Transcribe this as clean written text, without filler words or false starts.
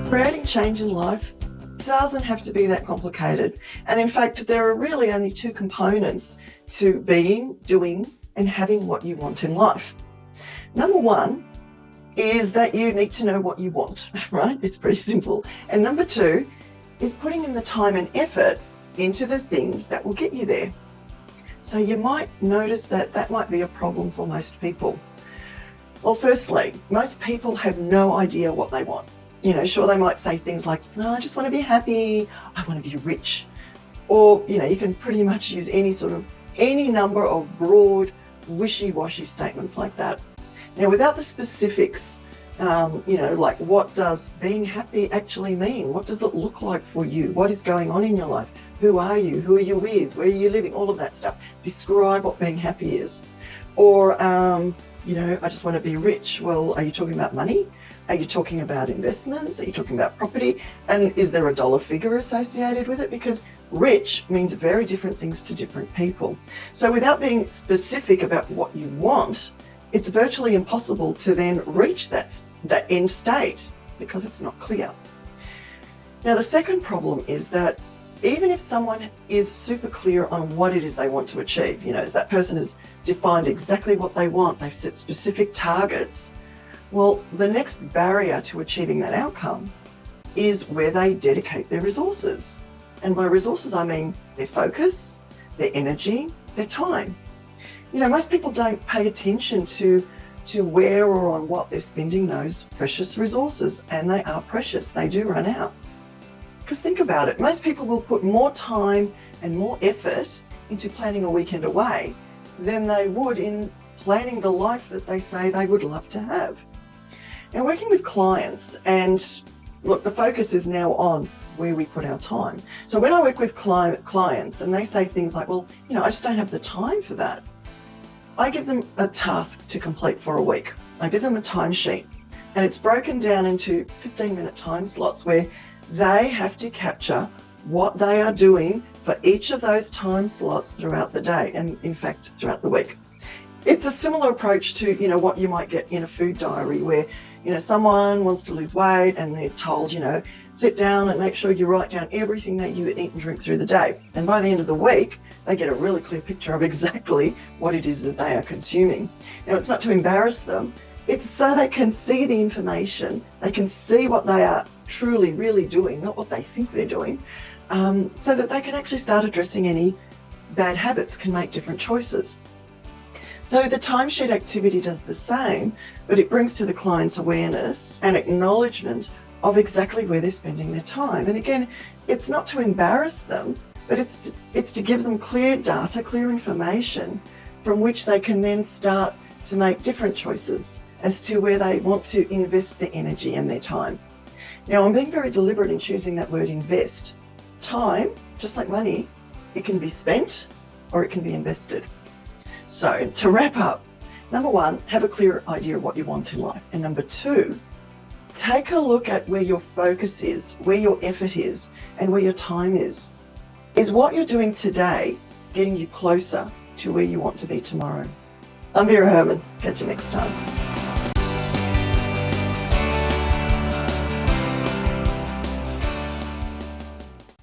Creating change in life doesn't have to be that complicated. And in fact, there are really only two components to being, doing, and having what you want in life. Number one is that you need to know what you want, right? It's pretty simple. And number two is putting in the time and effort into the things that will get you there. So you might notice that that might be a problem for most people. Well, firstly, most people have no idea what they want. Sure, they might say things like, no, I just want to be happy, I want to be rich. Or, you can pretty much use any number of broad, wishy-washy statements like that. Now, without the specifics, like what does being happy actually mean? What does it look like for you? What is going on in your life? Who are you? Who are you with? Where are you living? All of that stuff. Describe what being happy is. Or, I just want to be rich. Well, are you talking about money? Are you talking about investments? Are you talking about property? And is there a dollar figure associated with it? Because rich means very different things to different people. So without being specific about what you want, it's virtually impossible to then reach that end state because it's not clear. Now, the second problem is that even if someone is super clear on what it is they want to achieve, as that person has defined exactly what they want, they've set specific targets, well, the next barrier to achieving that outcome is where they dedicate their resources. And by resources, I mean their focus, their energy, their time. Most people don't pay attention to where or on what they're spending those precious resources, and they are precious. They do run out. Because think about it, most people will put more time and more effort into planning a weekend away than they would in planning the life that they say they would love to have. Now, working with clients, and look, the focus is now on where we put our time. So when I work with clients and they say things like, well, I just don't have the time for that, I give them a task to complete for a week. I give them a timesheet, and it's broken down into 15-minute time slots where they have to capture what they are doing for each of those time slots throughout the day, and in fact, throughout the week. It's a similar approach to, what you might get in a food diary where, someone wants to lose weight and they're told, sit down and make sure you write down everything that you eat and drink through the day. And by the end of the week, they get a really clear picture of exactly what it is that they are consuming. Now, it's not to embarrass them. It's so they can see the information. They can see what they are truly, really doing, not what they think they're doing, so that they can actually start addressing any bad habits, can make different choices. So the timesheet activity does the same, but it brings to the client's awareness and acknowledgement of exactly where they're spending their time. And again, it's not to embarrass them, but it's to give them clear data, clear information from which they can then start to make different choices as to where they want to invest their energy and their time. Now, I'm being very deliberate in choosing that word invest. Time, just like money, it can be spent or it can be invested. So to wrap up, number one, have a clear idea of what you want in life. And number two, take a look at where your focus is, where your effort is, and where your time is. Is what you're doing today getting you closer to where you want to be tomorrow? I'm Vera Herman. Catch you next time.